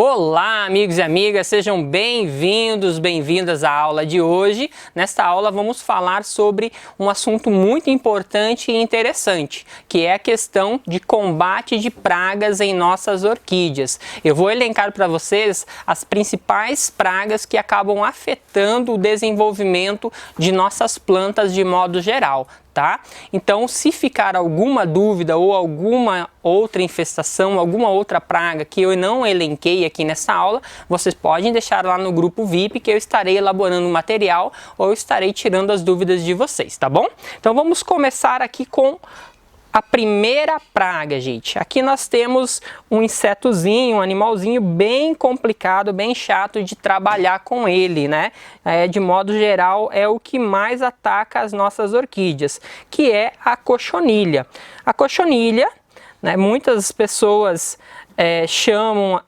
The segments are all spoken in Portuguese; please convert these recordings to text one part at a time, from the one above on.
Olá, amigos e amigas, sejam bem-vindos, bem-vindas à aula de hoje. Nesta aula vamos falar sobre um assunto muito importante e interessante, que é a questão de combate de pragas em nossas orquídeas. Eu vou elencar para vocês as principais pragas que acabam afetando o desenvolvimento de nossas plantas de modo geral. Tá? Então, se ficar alguma dúvida ou alguma outra infestação, alguma outra praga que eu não elenquei aqui nessa aula, vocês podem deixar lá no grupo VIP que eu estarei elaborando o material ou estarei tirando as dúvidas de vocês, tá bom? Então, vamos começar aqui com a primeira praga, gente. Aqui nós temos um insetozinho, um animalzinho bem complicado, bem chato de trabalhar com ele, né? De modo geral, é o que mais ataca as nossas orquídeas, que é a cochonilha. A cochonilha, né, muitas pessoas chamam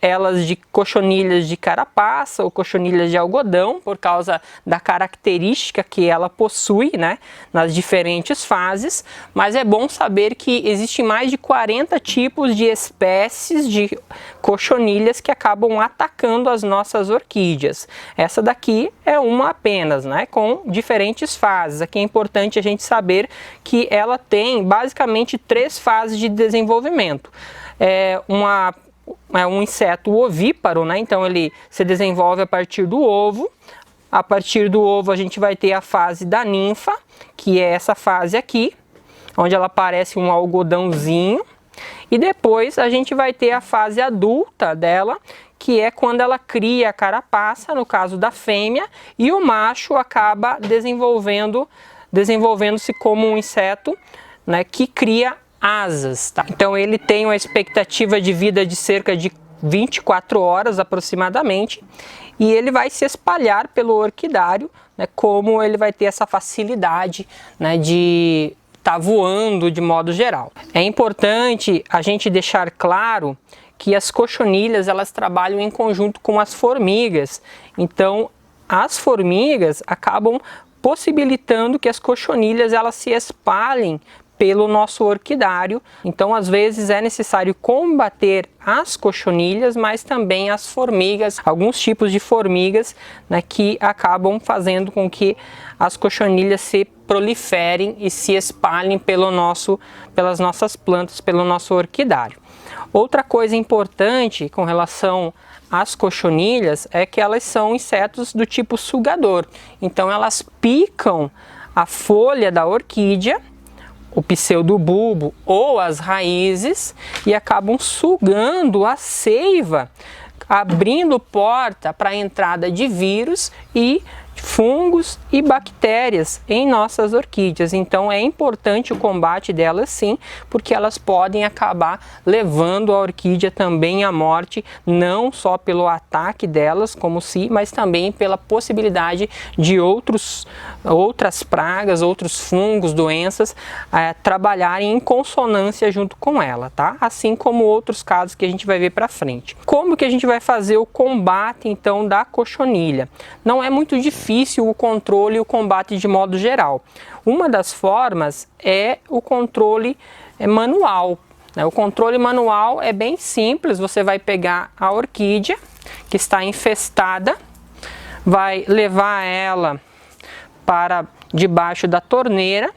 elas de cochonilhas de carapaça ou cochonilhas de algodão, por causa da característica que ela possui, né, nas diferentes fases, mas é bom saber que existem mais de 40 tipos de espécies de cochonilhas que acabam atacando as nossas orquídeas. Essa daqui é uma apenas, né, com diferentes fases. Aqui é importante a gente saber que ela tem basicamente 3 fases de desenvolvimento. É um inseto ovíparo, né? Então ele se desenvolve a partir do ovo. A partir do ovo a gente vai ter a fase da ninfa, que é essa fase aqui, onde ela parece um algodãozinho. E depois a gente vai ter a fase adulta dela, que é quando ela cria a carapaça, no caso da fêmea, e o macho acaba desenvolvendo-se como um inseto, né, que cria asas, tá? Então ele tem uma expectativa de vida de cerca de 24 horas aproximadamente e ele vai se espalhar pelo orquidário, né, como ele vai ter essa facilidade, né, de estar voando de modo geral. É importante a gente deixar claro que as cochonilhas elas trabalham em conjunto com as formigas, então as formigas acabam possibilitando que as cochonilhas elas se espalhem pelo nosso orquidário. Então às vezes é necessário combater as cochonilhas, mas também as formigas, alguns tipos de formigas, né, que acabam fazendo com que as cochonilhas se proliferem e se espalhem pelas nossas plantas, pelo nosso orquidário. Outra coisa importante com relação às cochonilhas é que elas são insetos do tipo sugador. Então elas picam a folha da orquídea, o pseudobulbo ou as raízes e acabam sugando a seiva, abrindo porta para a entrada de vírus e fungos e bactérias em nossas orquídeas. Então é importante o combate delas sim, porque elas podem acabar levando a orquídea também à morte, não só pelo ataque delas como se, mas também pela possibilidade de outras pragas, outros fungos, doenças trabalharem em consonância junto com ela, tá? Assim como outros casos que a gente vai ver para frente. Como que a gente vai fazer o combate então da cochonilha? Não é muito difícil o controle e o combate de modo geral. Uma das formas é o controle manual. O controle manual é bem simples, você vai pegar a orquídea que está infestada, vai levar ela para debaixo da torneira,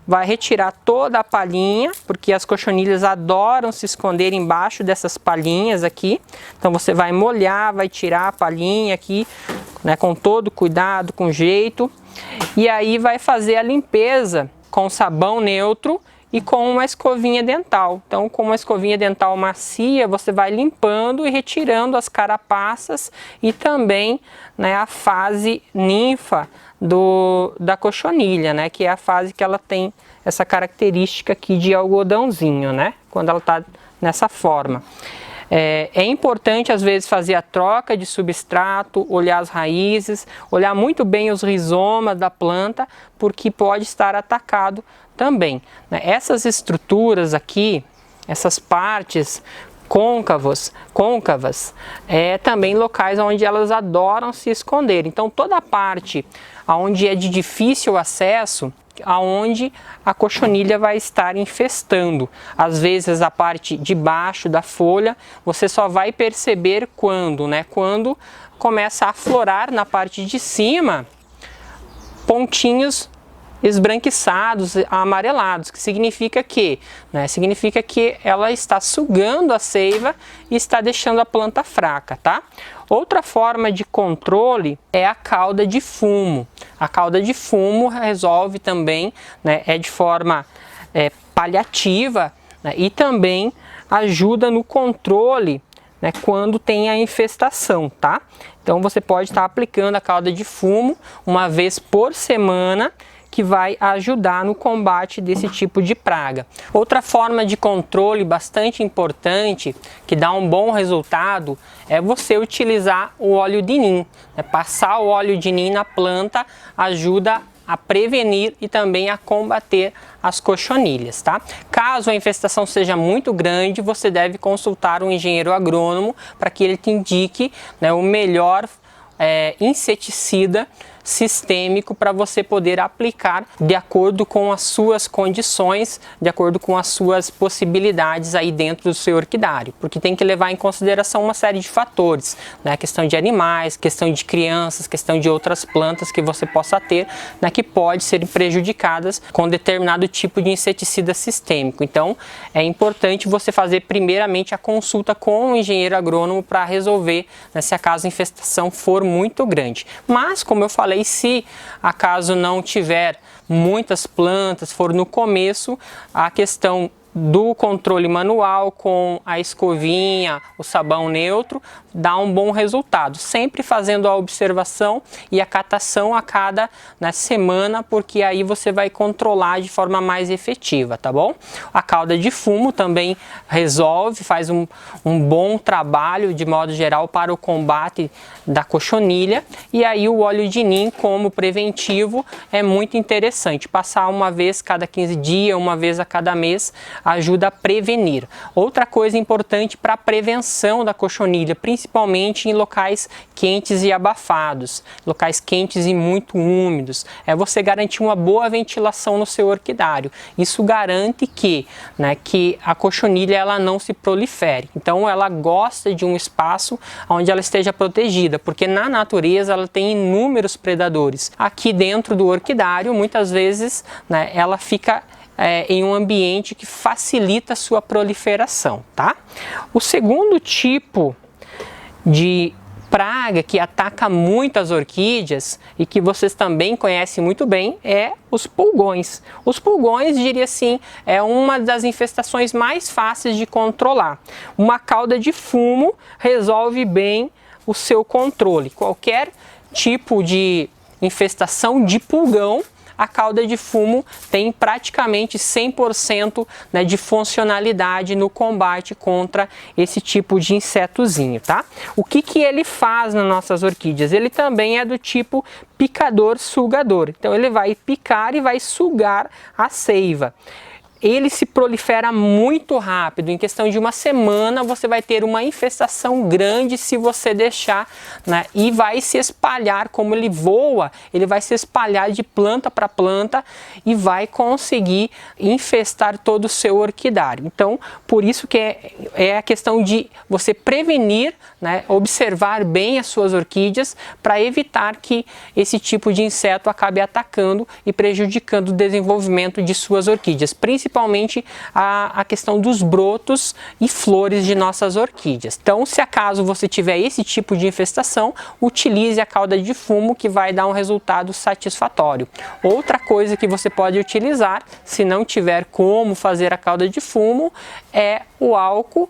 vai retirar toda a palhinha, porque as cochonilhas adoram se esconder embaixo dessas palhinhas aqui. Então você vai molhar, vai tirar a palhinha aqui, né, com todo cuidado, com jeito. E aí vai fazer a limpeza com sabão neutro e com uma escovinha dental. Então com uma escovinha dental macia você vai limpando e retirando as carapaças e também, né, a fase ninfa da cochonilha, né, que é a fase que ela tem essa característica aqui de algodãozinho, né, quando ela está nessa forma. É importante às vezes fazer a troca de substrato, olhar as raízes, olhar muito bem os rizomas da planta, porque pode estar atacado também, né? Essas estruturas aqui, essas partes côncavas, também locais onde elas adoram se esconder. Então toda a parte onde é de difícil acesso, aonde a cochonilha vai estar infestando. Às vezes a parte de baixo da folha você só vai perceber quando, quando começa a aflorar na parte de cima pontinhos esbranquiçados, amarelados, que significa que, ela está sugando a seiva e está deixando a planta fraca, tá? Outra forma de controle é a cauda de fumo. A cauda de fumo resolve também, é de forma paliativa, e também ajuda no controle quando tem a infestação, tá? Então você pode estar aplicando a cauda de fumo uma vez por semana, que vai ajudar no combate desse tipo de praga. Outra forma de controle bastante importante, que dá um bom resultado, é você utilizar o óleo de nim. Passar o óleo de nim na planta ajuda a prevenir e também a combater as cochonilhas, tá? Caso a infestação seja muito grande, você deve consultar um engenheiro agrônomo para que ele te indique o melhor inseticida sistêmico para você poder aplicar de acordo com as suas condições, de acordo com as suas possibilidades aí dentro do seu orquidário, porque tem que levar em consideração uma série de fatores, questão de animais, questão de crianças, questão de outras plantas que você possa ter, que pode ser prejudicadas com determinado tipo de inseticida sistêmico. Então é importante você fazer primeiramente a consulta com o engenheiro agrônomo para resolver, se acaso a infestação for muito grande. Mas, como eu falei, se acaso não tiver muitas plantas, for no começo, a questão do controle manual com a escovinha, o sabão neutro, dá um bom resultado. Sempre fazendo a observação e a catação a cada semana, porque aí você vai controlar de forma mais efetiva, tá bom? A cauda de fumo também resolve, faz um bom trabalho de modo geral para o combate da cochonilha. E aí o óleo de nim como preventivo é muito interessante. Passar uma vez cada 15 dias, uma vez a cada mês, ajuda a prevenir. Outra coisa importante para a prevenção da cochonilha, principalmente em locais quentes e abafados, locais quentes e muito úmidos, é você garantir uma boa ventilação no seu orquidário. Isso garante que a cochonilha ela não se prolifere. Então ela gosta de um espaço onde ela esteja protegida, porque na natureza ela tem inúmeros predadores. Aqui dentro do orquidário, muitas vezes, ela fica em um ambiente que facilita a sua proliferação, tá? O segundo tipo de praga que ataca muito as orquídeas e que vocês também conhecem muito bem é os pulgões. Os pulgões, diria assim, é uma das infestações mais fáceis de controlar. Uma cauda de fumo resolve bem o seu controle. Qualquer tipo de infestação de pulgão, a cauda de fumo tem praticamente 100% de funcionalidade no combate contra esse tipo de insetozinho, tá? O que ele faz nas nossas orquídeas? Ele também é do tipo picador-sugador. Então ele vai picar e vai sugar a seiva. Ele se prolifera muito rápido, em questão de uma semana você vai ter uma infestação grande se você deixar, e vai se espalhar, como ele voa, ele vai se espalhar de planta para planta e vai conseguir infestar todo o seu orquidário. Então, por isso que é a questão de você prevenir, observar bem as suas orquídeas para evitar que esse tipo de inseto acabe atacando e prejudicando o desenvolvimento de suas orquídeas, principalmente a questão dos brotos e flores de nossas orquídeas. Então, se acaso você tiver esse tipo de infestação, utilize a cauda de fumo, que vai dar um resultado satisfatório. Outra coisa que você pode utilizar, se não tiver como fazer a cauda de fumo, é o álcool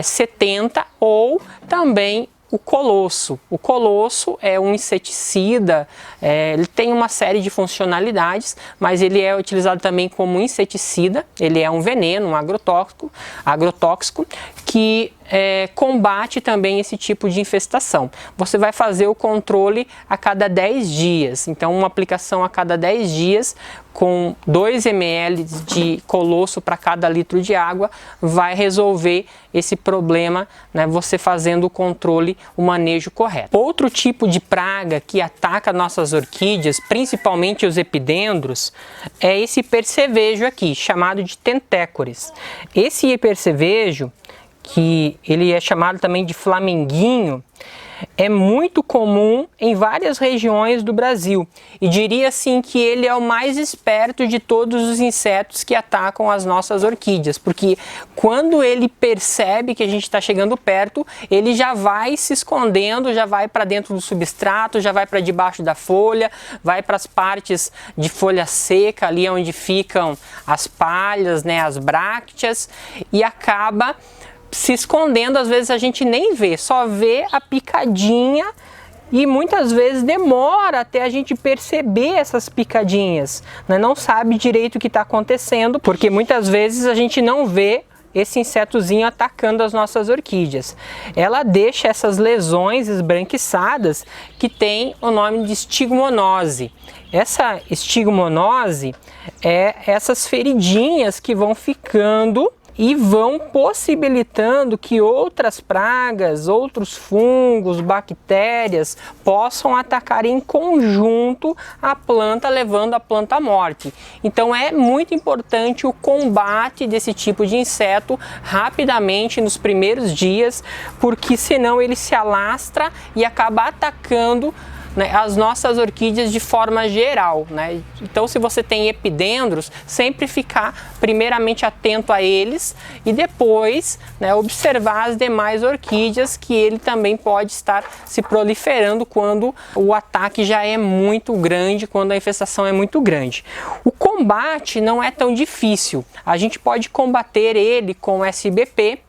70 ou também o colosso. O colosso é um inseticida, ele tem uma série de funcionalidades, mas ele é utilizado também como inseticida. Ele é um veneno, um agrotóxico que combate também esse tipo de infestação. Você vai fazer o controle a cada 10 dias, então uma aplicação a cada 10 dias com 2 ml de colosso para cada litro de água vai resolver esse problema, né, você fazendo o controle, o manejo correto. Outro tipo de praga que ataca nossas orquídeas, principalmente os epidendros, é esse percevejo aqui, chamado de tentécores. Esse percevejo, que ele é chamado também de flamenguinho, é muito comum em várias regiões do Brasil e diria assim que ele é o mais esperto de todos os insetos que atacam as nossas orquídeas, porque quando ele percebe que a gente está chegando perto, ele já vai se escondendo, já vai para dentro do substrato, já vai para debaixo da folha, vai para as partes de folha seca, ali onde ficam as palhas, né, as brácteas, e acaba se escondendo. Às vezes a gente nem vê, só vê a picadinha e muitas vezes demora até a gente perceber essas picadinhas, né? Não sabe direito o que está acontecendo, porque muitas vezes a gente não vê esse insetozinho atacando as nossas orquídeas. Ela deixa essas lesões esbranquiçadas que tem o nome de estigmonose. Essa estigmonose é essas feridinhas que vão ficando e vão possibilitando que outras pragas, outros fungos, bactérias possam atacar em conjunto a planta, levando a planta à morte. Então é muito importante o combate desse tipo de inseto rapidamente nos primeiros dias, porque senão ele se alastra e acaba atacando, né, as nossas orquídeas de forma geral, né? Então, se você tem epidendros, sempre ficar primeiramente atento a eles e depois, né, observar as demais orquídeas, que ele também pode estar se proliferando quando o ataque já é muito grande, quando a infestação é muito grande. O combate não é tão difícil, a gente pode combater ele com SBP.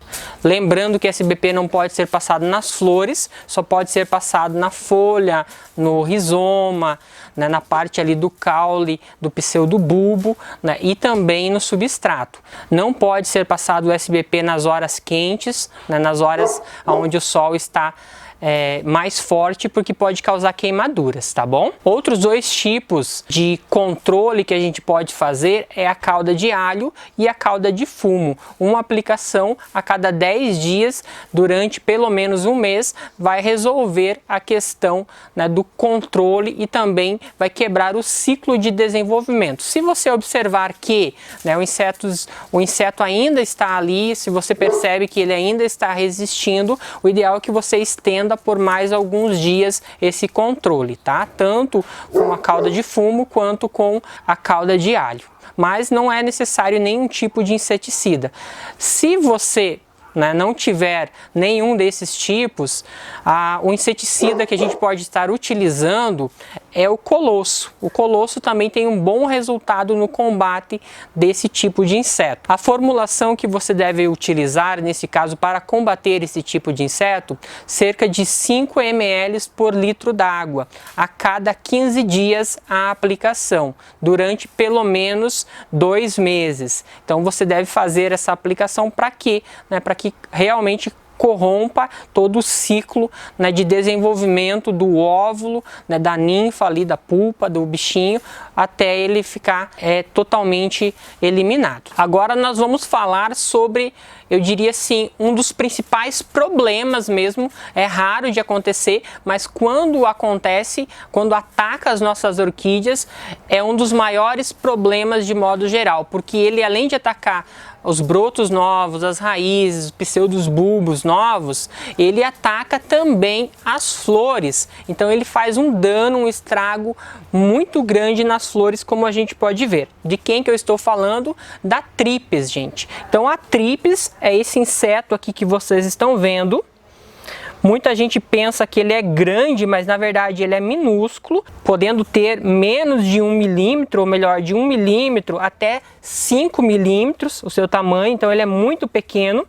Lembrando que SBP não pode ser passado nas flores, só pode ser passado na folha, no rizoma, né, na parte ali do caule, do pseudobulbo, né, e também no substrato. Não pode ser passado o SBP nas horas quentes, né, nas horas onde o sol está mais forte, porque pode causar queimaduras, tá bom? Outros dois tipos de controle que a gente pode fazer é a cauda de alho e a cauda de fumo. Uma aplicação a cada 10 dias durante pelo menos um mês vai resolver a questão, né, do controle e também vai quebrar o ciclo de desenvolvimento. Se você observar que, né, o inseto ainda está ali, se você percebe que ele ainda está resistindo, o ideal é que você estenda por mais alguns dias esse controle, tá? Tanto com a cauda de fumo quanto com a cauda de alho. Mas não é necessário nenhum tipo de inseticida. Se você, né, não tiver nenhum desses tipos, o inseticida que a gente pode estar utilizando é o colosso. O colosso também tem um bom resultado no combate desse tipo de inseto. A formulação que você deve utilizar, nesse caso, para combater esse tipo de inseto, cerca de 5 ml por litro d'água, a cada 15 dias a aplicação, durante pelo menos 2 meses. Então você deve fazer essa aplicação para quê? Né, para que realmente corrompa todo o ciclo, né, de desenvolvimento do óvulo, né, da ninfa ali, da pulpa, do bichinho, até ele ficar totalmente eliminado. Agora nós vamos falar sobre, eu diria assim, um dos principais problemas mesmo. É raro de acontecer, mas quando acontece, quando ataca as nossas orquídeas, é um dos maiores problemas de modo geral, porque ele, além de atacar os brotos novos, as raízes, os pseudobulbos novos, ele ataca também as flores. Então ele faz um dano, um estrago muito grande nas flores, como a gente pode ver. De quem que eu estou falando? Da Trípis, gente. Então a Trípis é esse inseto aqui que vocês estão vendo. Muita gente pensa que ele é grande, mas na verdade ele é minúsculo, podendo ter menos de 1 milímetro, ou melhor, de 1 milímetro até 5 milímetros o seu tamanho. Então ele é muito pequeno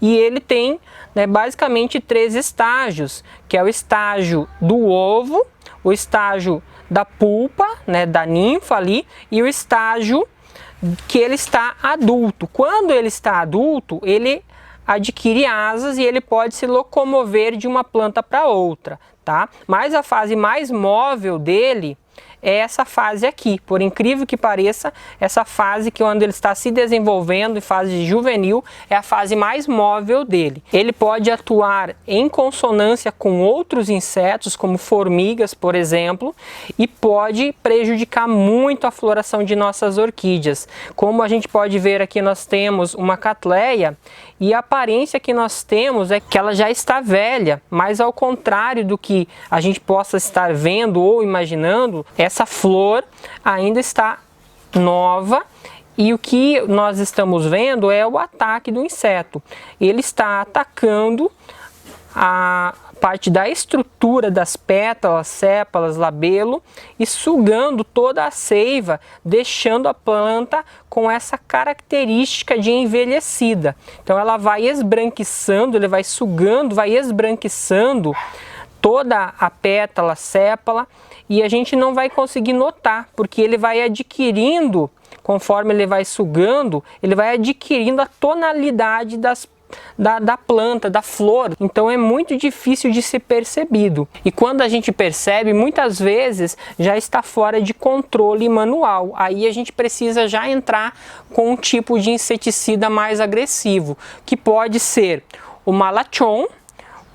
e ele tem, né, basicamente 3 estágios, que é o estágio do ovo, o estágio da pulpa, né, da ninfa ali, e o estágio que ele está adulto. Quando ele está adulto, ele adquire asas e ele pode se locomover de uma planta para outra, tá? Mas a fase mais móvel dele é essa fase aqui. Por incrível que pareça, essa fase que quando ele está se desenvolvendo, em fase juvenil, é a fase mais móvel dele. Ele pode atuar em consonância com outros insetos, como formigas, por exemplo, e pode prejudicar muito a floração de nossas orquídeas. Como a gente pode ver aqui, nós temos uma Cattleya e a aparência que nós temos é que ela já está velha, mas ao contrário do que a gente possa estar vendo ou imaginando, essa flor ainda está nova e o que nós estamos vendo é o ataque do inseto. Ele está atacando a parte da estrutura das pétalas, sépalas, labelo e sugando toda a seiva, deixando a planta com essa característica de envelhecida. Então ela vai esbranquiçando, ele vai sugando, vai esbranquiçando toda a pétala, sépala, e a gente não vai conseguir notar, porque ele vai adquirindo, conforme ele vai sugando, ele vai adquirindo a tonalidade da planta, da flor. Então é muito difícil de ser percebido. E quando a gente percebe, muitas vezes já está fora de controle manual. Aí a gente precisa já entrar com um tipo de inseticida mais agressivo, que pode ser o Malathion,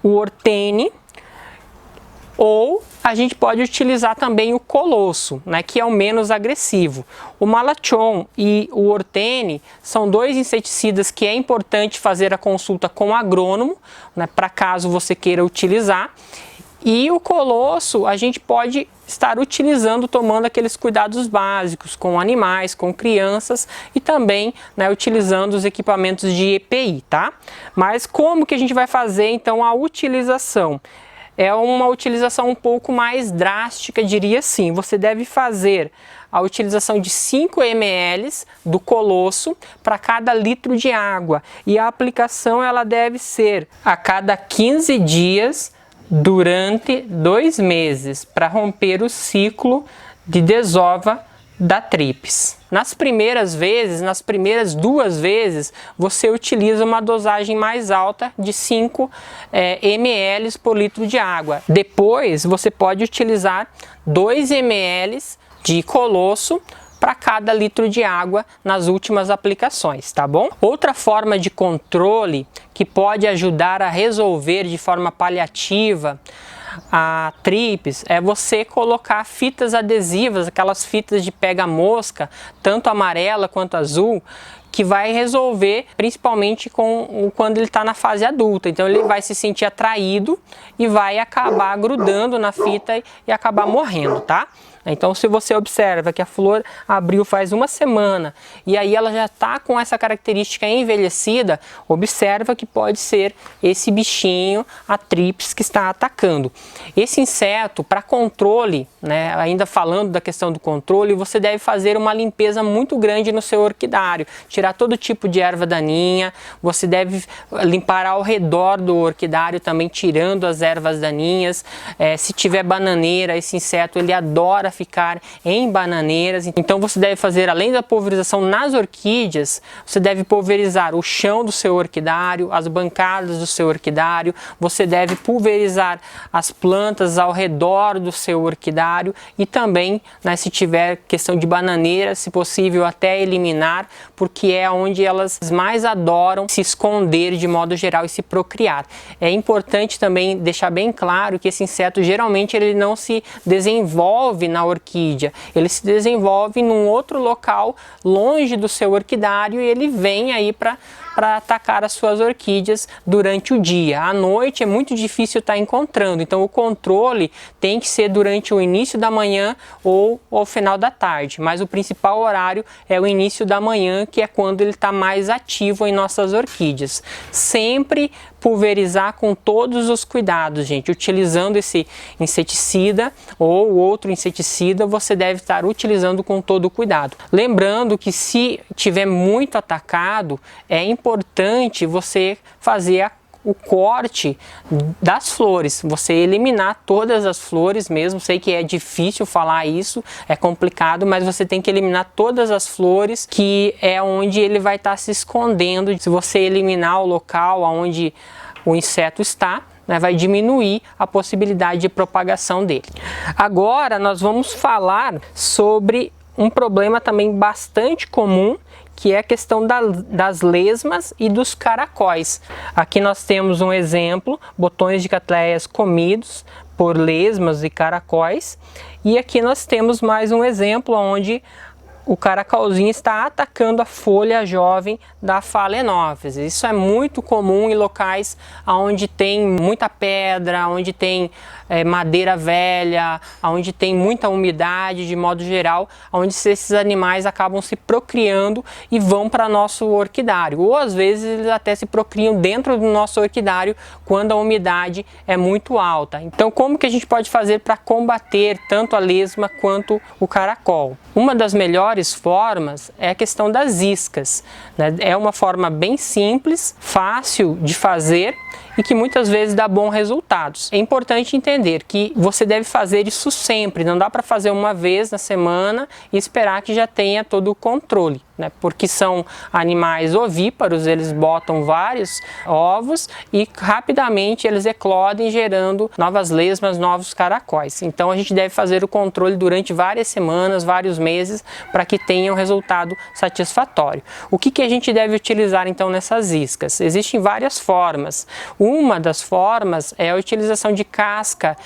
o Orthene, ou a gente pode utilizar também o Colosso, né, que é o menos agressivo. O Malathion e o Orthene são dois inseticidas que é importante fazer a consulta com o agrônomo, né, para caso você queira utilizar. E o Colosso a gente pode estar utilizando, tomando aqueles cuidados básicos com animais, com crianças e também, né, utilizando os equipamentos de EPI, tá? Mas como que a gente vai fazer então a utilização? É uma utilização um pouco mais drástica, diria assim. Você deve fazer a utilização de 5 ml do Colosso para cada litro de água. E a aplicação ela deve ser a cada 15 dias durante 2 meses, para romper o ciclo de desova da Thrips. Nas primeiras vezes, nas primeiras 2 vezes, você utiliza uma dosagem mais alta de 5 ml por litro de água. Depois, você pode utilizar 2 ml de Colosso para cada litro de água nas últimas aplicações, tá bom? Outra forma de controle que pode ajudar a resolver de forma paliativa a Thrips é você colocar fitas adesivas, aquelas fitas de pega-mosca, tanto amarela quanto azul, que vai resolver principalmente quando ele está na fase adulta. Então ele vai se sentir atraído e vai acabar grudando na fita e acabar morrendo, tá? Então se você observa que a flor abriu faz 1 semana e aí ela já está com essa característica envelhecida, observa que pode ser esse bichinho, a Thrips, que está atacando. Esse inseto, para controle, né, ainda falando da questão do controle, você deve fazer uma limpeza muito grande no seu orquidário, tirar todo tipo de erva daninha, você deve limpar ao redor do orquidário também, tirando as ervas daninhas. Se tiver bananeira, esse inseto ele adora ficar em bananeiras, então você deve fazer, além da pulverização nas orquídeas, você deve pulverizar o chão do seu orquidário, as bancadas do seu orquidário, você deve pulverizar as plantas ao redor do seu orquidário e também, né, se tiver questão de bananeira, se possível até eliminar, porque é onde elas mais adoram se esconder de modo geral e se procriar. É importante também deixar bem claro que esse inseto geralmente ele não se desenvolve na orquídea, ele se desenvolve num outro local longe do seu orquidário e ele vem aí para atacar as suas orquídeas durante o dia. À noite é muito difícil estar encontrando, então o controle tem que ser durante o início da manhã ou ao final da tarde, mas o principal horário é o início da manhã, que é quando ele está mais ativo em nossas orquídeas. Sempre pulverizar com todos os cuidados, gente. Utilizando esse inseticida ou outro inseticida, você deve estar utilizando com todo o cuidado. Lembrando que se tiver muito atacado, é importante você fazer o corte das flores, você eliminar todas as flores mesmo. Sei que é difícil falar isso, é complicado, mas você tem que eliminar todas as flores, que é onde ele vai estar se escondendo. Se você eliminar o local onde o inseto está, né, vai diminuir a possibilidade de propagação dele. Agora nós vamos falar sobre um problema também bastante comum, que é a questão das lesmas e dos caracóis. Aqui nós temos um exemplo, botões de catleias comidos por lesmas e caracóis. E aqui nós temos mais um exemplo onde o caracolzinho está atacando a folha jovem da Phalaenopsis. Isso é muito comum em locais onde tem muita pedra, onde tem madeira velha, onde tem muita umidade de modo geral, onde esses animais acabam se procriando e vão para nosso orquidário. Ou às vezes eles até se procriam dentro do nosso orquidário quando a umidade é muito alta. Então como que a gente pode fazer para combater tanto a lesma quanto o caracol? Uma das melhores formas é a questão das iscas, né? É uma forma bem simples, fácil de fazer e que muitas vezes dá bons resultados. É importante entender que você deve fazer isso sempre, não dá para fazer uma vez na semana e esperar que já tenha todo o controle, né? Porque são animais ovíparos, eles botam vários ovos e rapidamente eles eclodem, gerando novas lesmas, novos caracóis. Então a gente deve fazer o controle durante várias semanas, vários meses, para que tenha um resultado satisfatório. O que a gente deve utilizar então nessas iscas? Existem várias formas. Uma das formas é a utilização de casca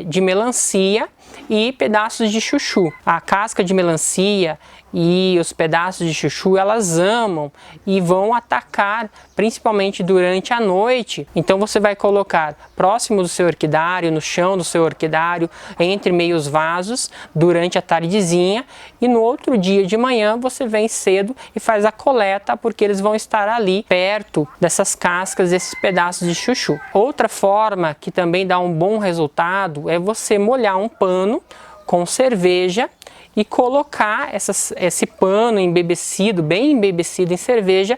de melancia e pedaços de chuchu. A casca de melancia e os pedaços de chuchu, elas amam e vão atacar principalmente durante a noite. Então você vai colocar próximo do seu orquidário, no chão do seu orquidário, entre meios vasos, durante a tardezinha, e no outro dia de manhã você vem cedo e faz a coleta, porque eles vão estar ali perto dessas cascas, desses pedaços de chuchu. Outra forma que também dá um bom resultado é você molhar um pano com cerveja e colocar esse pano embebecido, bem embebecido em cerveja,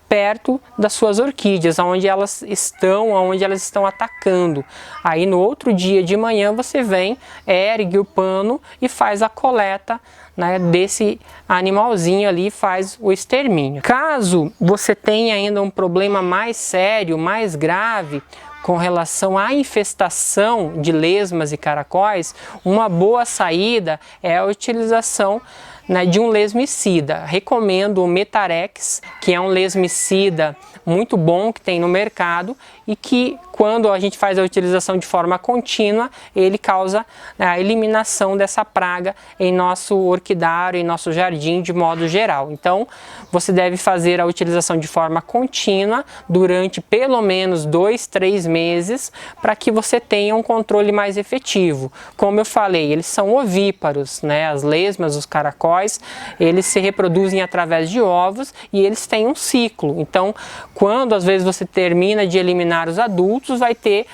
perto das suas orquídeas, onde elas estão atacando. Aí no outro dia de manhã você vem, ergue o pano e faz a coleta, né, desse animalzinho ali, faz o extermínio. Caso você tenha ainda um problema mais sério, mais grave, com relação à infestação de lesmas e caracóis, uma boa saída é a utilização, né, de um lesmicida. Recomendo o Metarex, que é um lesmicida muito bom que tem no mercado e que, quando a gente faz a utilização de forma contínua, ele causa a eliminação dessa praga em nosso orquidário, em nosso jardim de modo geral. Então você deve fazer a utilização de forma contínua durante pelo menos 2-3 meses, para que você tenha um controle mais efetivo. Como eu falei, eles são ovíparos, né? As lesmas, os caracóis, eles se reproduzem através de ovos e eles têm um ciclo. Então quando às vezes você termina de eliminar os adultos, vai ter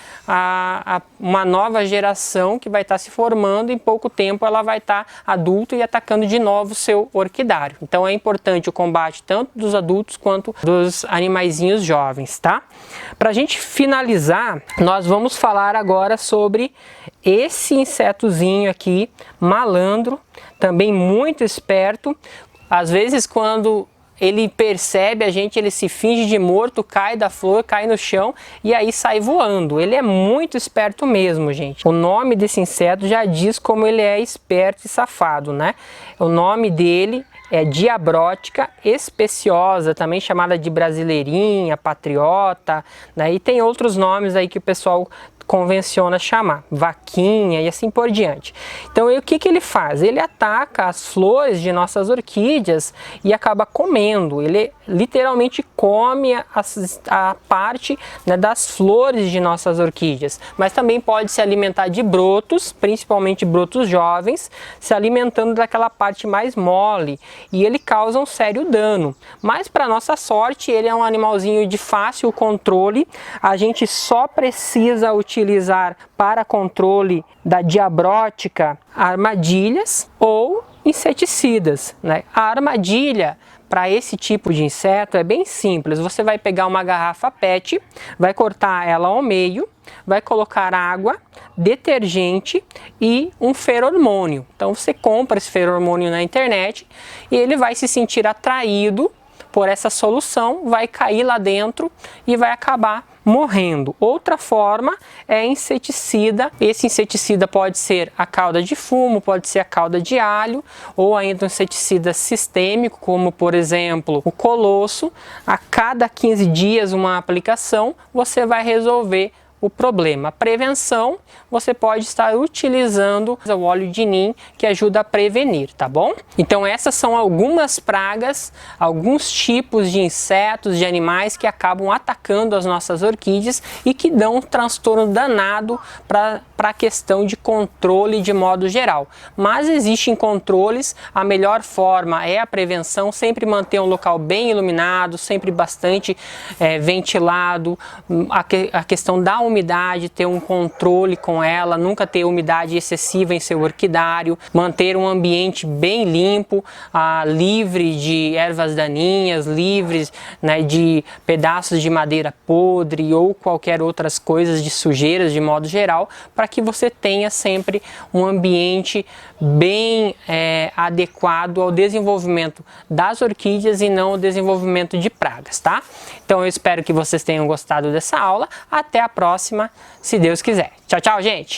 uma nova geração que vai estar se formando, em pouco tempo ela vai estar adulta e atacando de novo o seu orquidário. Então é importante o combate tanto dos adultos quanto dos animaizinhos jovens, tá? Para a gente finalizar, nós vamos falar agora sobre esse insetozinho aqui, malandro, também muito esperto. Às vezes quando ele percebe a gente, ele se finge de morto, cai da flor, cai no chão e aí sai voando. Ele é muito esperto mesmo, gente. O nome desse inseto já diz como ele é esperto e safado, né? O nome dele é Diabrótica especiosa, também chamada de brasileirinha, patriota, né? E tem outros nomes aí que o pessoal convenciona chamar, vaquinha e assim por diante. Então o que ele faz? Ele ataca as flores de nossas orquídeas e acaba comendo. Ele literalmente come a parte, né, das flores de nossas orquídeas, mas também pode se alimentar de brotos, principalmente brotos jovens, se alimentando daquela parte mais mole, e ele causa um sério dano. Mas para nossa sorte, ele é um animalzinho de fácil controle. A gente só precisa utilizar para controle da diabrótica armadilhas ou inseticidas, né? A armadilha, para esse tipo de inseto é bem simples. Você vai pegar uma garrafa PET, vai cortar ela ao meio, vai colocar água, detergente e um feromônio. Então você compra esse feromônio na internet e ele vai se sentir atraído por essa solução, vai cair lá dentro e vai acabar morrendo. Outra forma é inseticida. Esse inseticida pode ser a cauda de fumo, pode ser a cauda de alho, ou ainda um inseticida sistêmico, como por exemplo o colosso. A cada 15 dias uma aplicação, você vai resolver o problema. A prevenção, você pode estar utilizando o óleo de nim, que ajuda a prevenir, tá bom? Então essas são algumas pragas, alguns tipos de insetos, de animais que acabam atacando as nossas orquídeas e que dão um transtorno danado para a questão de controle de modo geral. Mas existem controles, a melhor forma é a prevenção, sempre manter um local bem iluminado, sempre bastante ventilado, a questão da umidade, ter um controle com ela, nunca ter umidade excessiva em seu orquidário, manter um ambiente bem limpo, livre de ervas daninhas, livres, né, de pedaços de madeira podre ou qualquer outras coisas de sujeiras de modo geral, para que você tenha sempre um ambiente bem adequado ao desenvolvimento das orquídeas e não ao desenvolvimento de pragas, tá? Então eu espero que vocês tenham gostado dessa aula. Até a próxima, se Deus quiser. Tchau, tchau, gente!